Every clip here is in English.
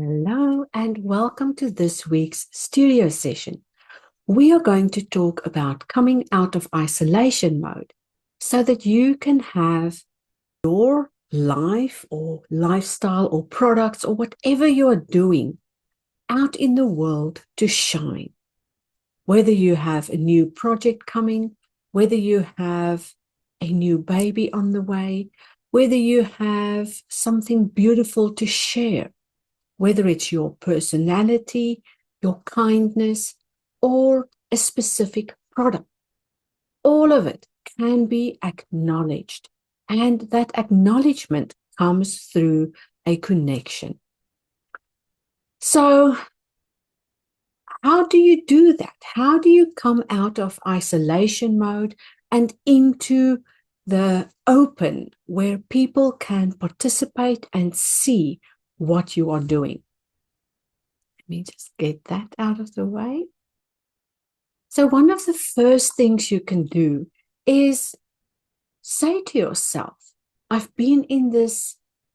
Hello and welcome to this week's studio session. We are going to talk about coming out of isolation mode so that you can have your life or lifestyle or products or whatever you are doing out in the world to shine. Whether you have a new project coming, whether you have a new baby on the way, whether you have something beautiful to share, whether it's your personality, your kindness, or a specific product. All of it can be acknowledged, and that acknowledgement comes through a connection. So, how do you do that? How do you come out of isolation mode and into the open where people can participate and see what you are doing? Let me just get that out of the way. So one of the first things you can do is say to yourself, I've been in this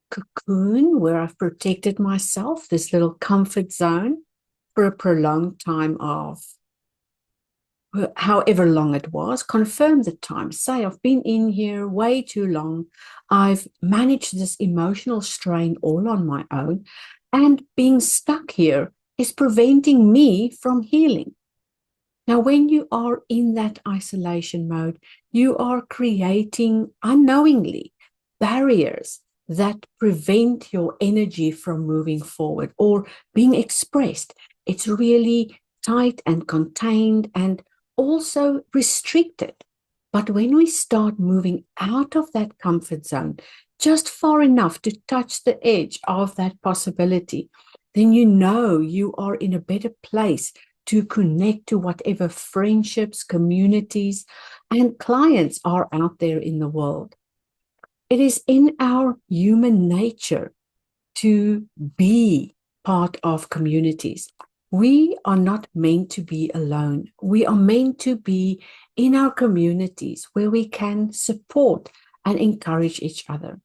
cocoon where I've protected myself, this little comfort zone, for a prolonged time of however long it was. Confirm the time. Say, I've been in here way too long. I've managed this emotional strain all on my own, and being stuck here is preventing me from healing. Now, when you are in that isolation mode, you are creating unknowingly barriers that prevent your energy from moving forward or being expressed. It's really tight and contained and also restricted. But when we start moving out of that comfort zone, just far enough to touch the edge of that possibility, then you know you are in a better place to connect to whatever friendships, communities, and clients are out there in the world. It is in our human nature to be part of communities. We are not meant to be alone. We are meant to be in our communities where we can support and encourage each other.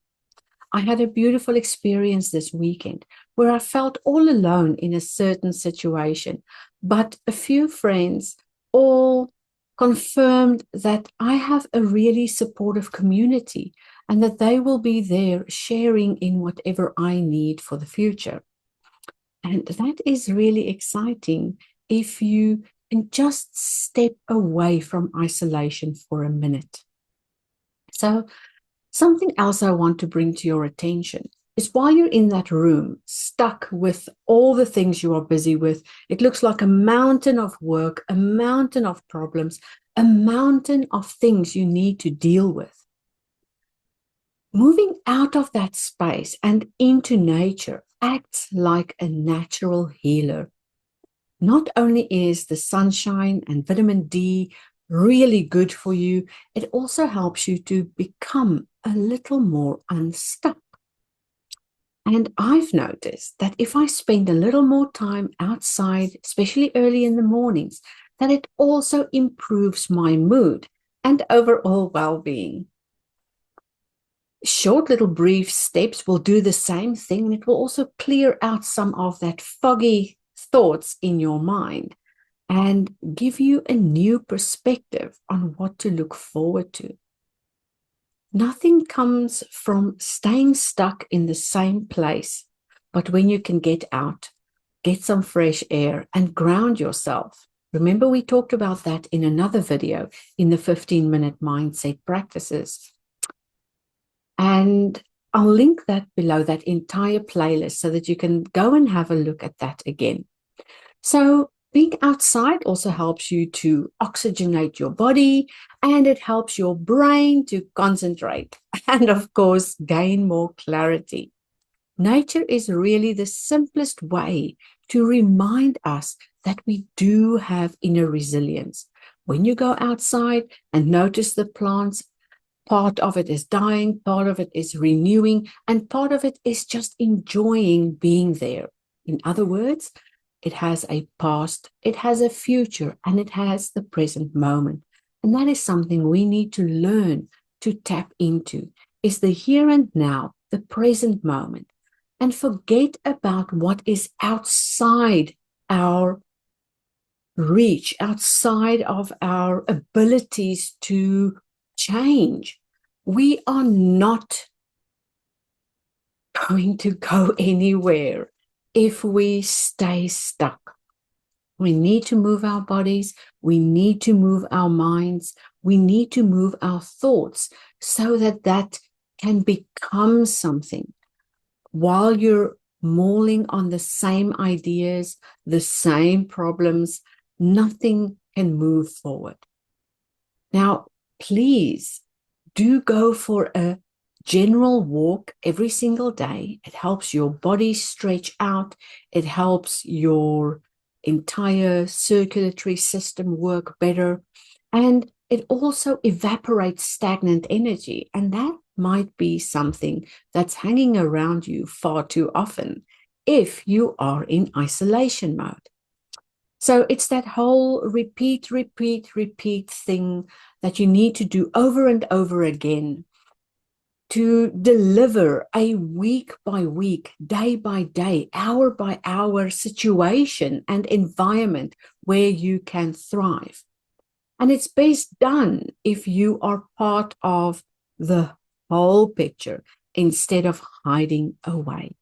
I had a beautiful experience this weekend where I felt all alone in a certain situation, but a few friends all confirmed that I have a really supportive community and that they will be there sharing in whatever I need for the future. And that is really exciting if you can just step away from isolation for a minute. So, something else I want to bring to your attention is while you're in that room, stuck with all the things you are busy with, it looks like a mountain of work, a mountain of problems, a mountain of things you need to deal with. Moving out of that space and into nature acts like a natural healer. Not only is the sunshine and vitamin D really good for you, it also helps you to become a little more unstuck. And I've noticed that if I spend a little more time outside, especially early in the mornings, that it also improves my mood and overall well-being. Short little brief steps will do the same thing, and it will also clear out some of that foggy thoughts in your mind and give you a new perspective on what to look forward to. Nothing comes from staying stuck in the same place, but when you can get out, get some fresh air, and ground yourself. Remember, we talked about that in another video in the 15-minute mindset practices. And I'll link that below, that entire playlist, so that you can go and have a look at that again. So being outside also helps you to oxygenate your body, and it helps your brain to concentrate and, of course, gain more clarity. Nature is really the simplest way to remind us that we do have inner resilience. When you go outside and notice the plants, part of it is dying, part of it is renewing, and part of it is just enjoying being there. In other words, it has a past, it has a future, and it has the present moment. And that is something we need to learn to tap into, is the here and now, the present moment. and forget about what is outside our reach, outside of our abilities to change. We are not going to go anywhere if we stay stuck. We need to move our bodies. We need to move our minds. We need to move our thoughts so that that can become something. While you're mulling on the same ideas, the same problems, nothing can move forward. Now, please do go for a general walk every single day. It helps your body stretch out. It helps your entire circulatory system work better. And it also evaporates stagnant energy. And that might be something that's hanging around you far too often if you are in isolation mode. So it's that whole repeat thing that you need to do over and over again to deliver a week by week, day by day, hour by hour situation and environment where you can thrive. And it's best done if you are part of the whole picture instead of hiding away.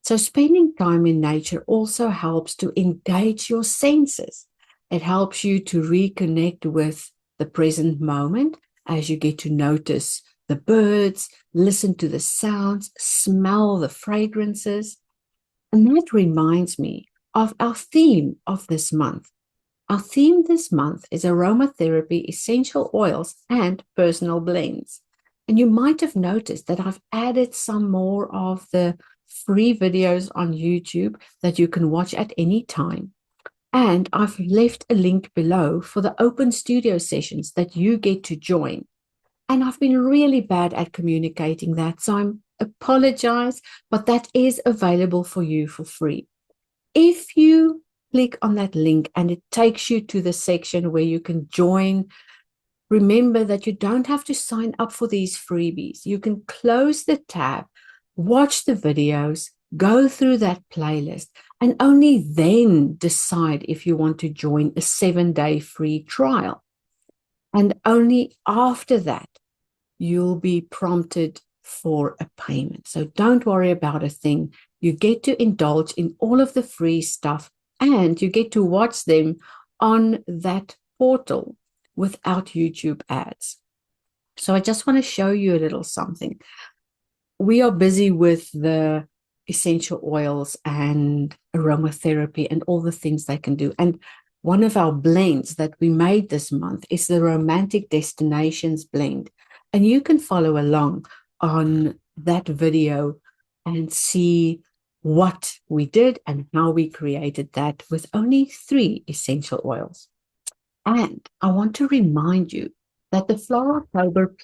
So spending time in nature also helps to engage your senses. It helps you to reconnect with the present moment as you get to notice the birds, listen to the sounds, smell the fragrances. And that reminds me of our theme of this month. Our theme this month is aromatherapy, essential oils, and personal blends. And you might have noticed that I've added some more of the free videos on YouTube that you can watch at any time. And I've left a link below for the open studio sessions that you get to join. And I've been really bad at communicating that, so I apologize, but that is available for you for free. If you click on that link and it takes you to the section where you can join, remember that you don't have to sign up for these freebies. You can close the tab, watch the videos, go through that playlist, and only then decide if you want to join a 7-day free trial. And only after that, you'll be prompted for a payment. So don't worry about a thing. You get to indulge in all of the free stuff and you get to watch them on that portal without YouTube ads. So I just want to show you a little something. We are busy with the essential oils and aromatherapy and all the things they can do. And one of our blends that we made this month is the Romantic Destinations blend. And you can follow along on that video and see what we did and how we created that with only 3 essential oils. And I want to remind you that the Floraltober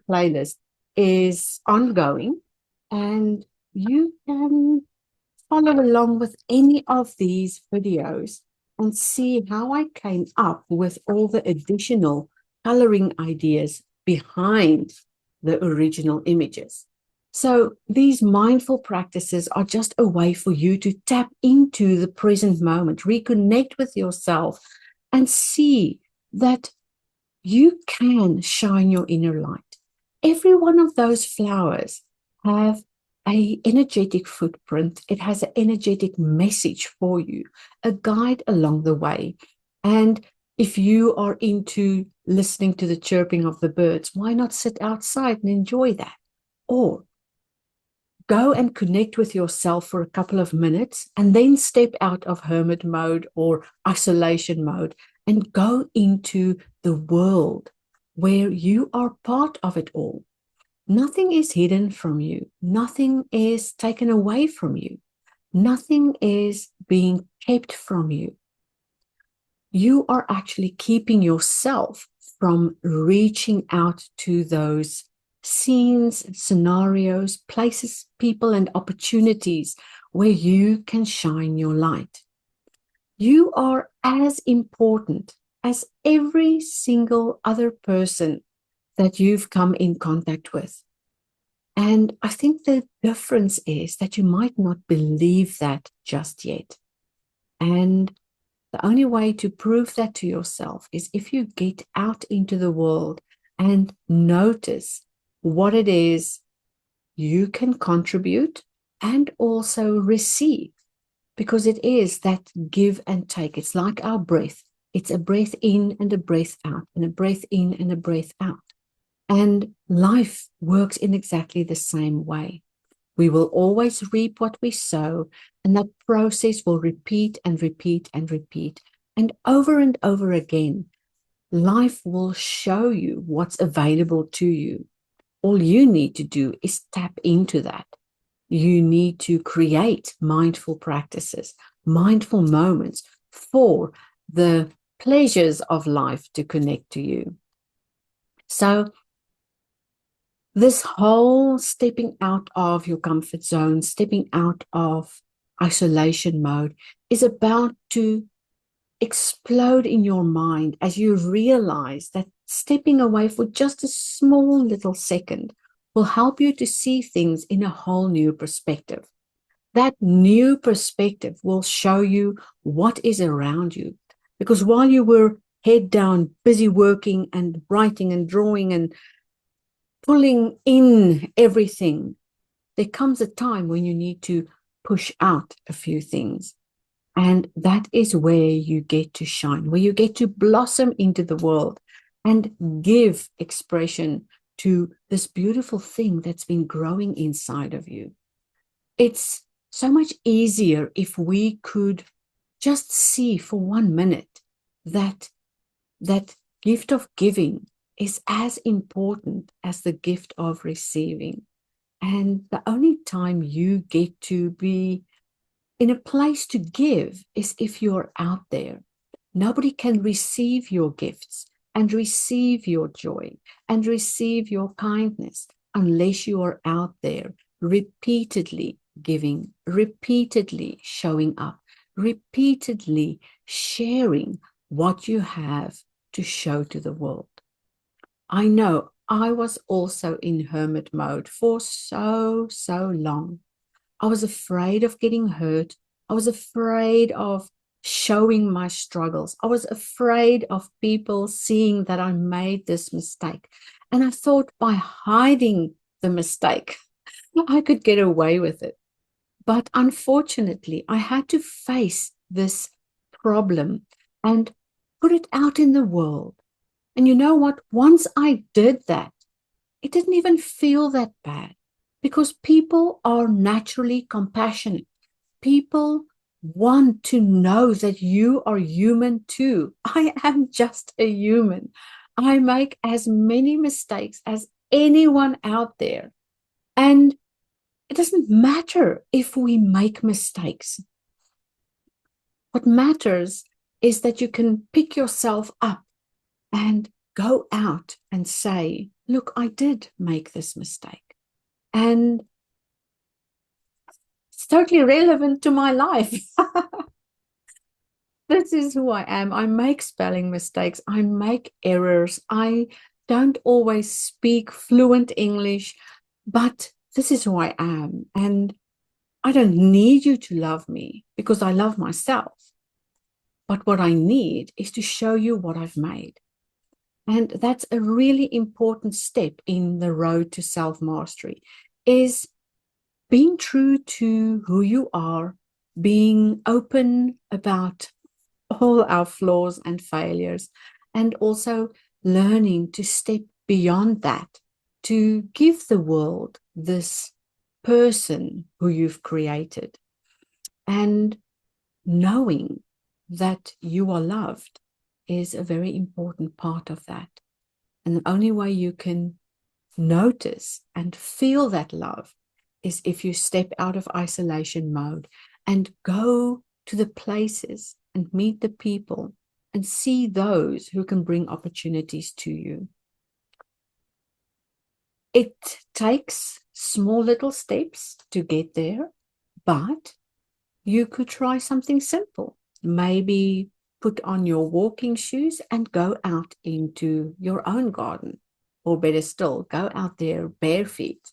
playlist is ongoing, and you can follow along with any of these videos and see how I came up with all the additional coloring ideas behind the original images. So these mindful practices are just a way for you to tap into the present moment, reconnect with yourself, and see that you can shine your inner light. Every one of those flowers have an energetic footprint. It has an energetic message for you, a guide along the way. And if you are into listening to the chirping of the birds, why not sit outside and enjoy that? Or go and connect with yourself for a couple of minutes and then step out of hermit mode or isolation mode and go into the world where you are part of it all. Nothing is hidden from you. Nothing is taken away from you. Nothing is being kept from you. You are actually keeping yourself from reaching out to those scenes, scenarios, places, people, and opportunities where you can shine your light. You are as important as every single other person that you've come in contact with. And I think the difference is that you might not believe that just yet. And the only way to prove that to yourself is if you get out into the world and notice what it is you can contribute and also receive, because it is that give and take. It's like our breath. It's a breath in and a breath out, and a breath in and a breath out. And life works in exactly the same way. We will always reap what we sow, and that process will repeat and repeat and repeat. And over again, life will show you what's available to you. All you need to do is tap into that. You need to create mindful practices, mindful moments for the pleasures of life to connect to you. So this whole stepping out of your comfort zone, stepping out of isolation mode is about to explode in your mind as you realize that stepping away for just a small little second will help you to see things in a whole new perspective. That new perspective will show you what is around you. Because while you were head down, busy working and writing and drawing and pulling in everything, there comes a time when you need to push out a few things. And that is where you get to shine, where you get to blossom into the world and give expression to this beautiful thing that's been growing inside of you. It's so much easier if we could just see for 1 minute that that gift of giving is as important as the gift of receiving. And the only time you get to be in a place to give is if you're out there. Nobody can receive your gifts and receive your joy and receive your kindness unless you are out there repeatedly giving, repeatedly showing up, repeatedly sharing what you have to show to the world. I know I was also in hermit mode for so long. I was afraid of getting hurt. I was afraid of showing my struggles. I was afraid of people seeing that I made this mistake. And I thought by hiding the mistake, I could get away with it. But unfortunately, I had to face this problem and put it out in the world. And you know what? Once I did that, it didn't even feel that bad because people are naturally compassionate. People want to know that you are human too. I am just a human. I make as many mistakes as anyone out there. And it doesn't matter if we make mistakes. What matters is that you can pick yourself up and go out and say, look, I did make this mistake. And it's totally relevant to my life. This is who I am. I make spelling mistakes. I make errors. I don't always speak fluent English, but this is who I am. And I don't need you to love me because I love myself. But what I need is to show you what I've made. And that's a really important step in the road to self-mastery, is being true to who you are, being open about all our flaws and failures, and also learning to step beyond that to give the world this person who you've created, and knowing that you are loved is a very important part of that. And the only way you can notice and feel that love is if you step out of isolation mode and go to the places and meet the people and see those who can bring opportunities to you. It takes small little steps to get there, but you could try something simple. Maybe put on your walking shoes and go out into your own garden. Or better still, go out there bare feet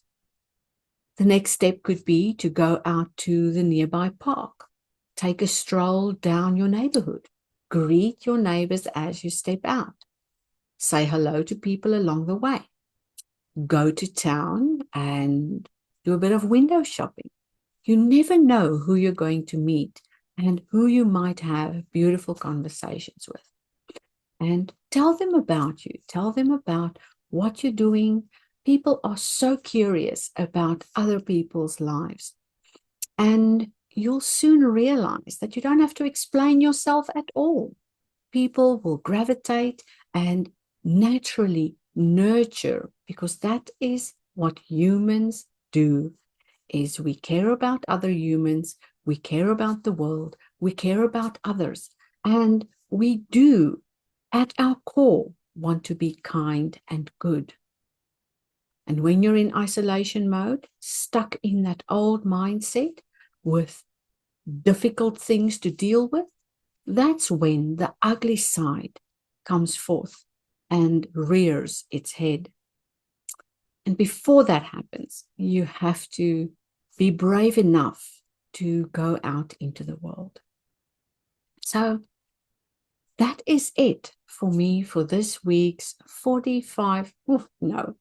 The next step could be to go out to the nearby park, take a stroll down your neighborhood, greet your neighbors as you step out, say hello to people along the way, go to town and do a bit of window shopping. You never know who you're going to meet and who you might have beautiful conversations with. And tell them about you. Tell them about what you're doing. People are so curious about other people's lives. And you'll soon realize that you don't have to explain yourself at all. People will gravitate and naturally nurture, because that is what humans do, is we care about other humans, we care about the world, we care about others, and we do at our core want to be kind and good. And when you're in isolation mode, stuck in that old mindset with difficult things to deal with, that's when the ugly side comes forth and rears its head. And before that happens, you have to be brave enough to go out into the world. So that is it for me for this week's 45. Oh, no,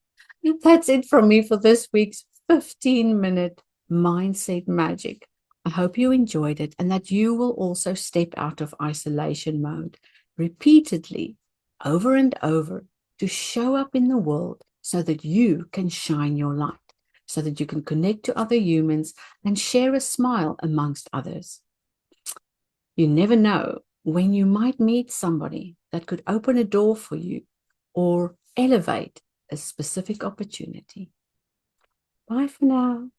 that's it from me for this week's 15-minute mindset magic. I hope you enjoyed it and that you will also step out of isolation mode repeatedly, over and over, to show up in the world so that you can shine your light, so that you can connect to other humans and share a smile amongst others. You never know when you might meet somebody that could open a door for you or elevate a specific opportunity. Bye for now.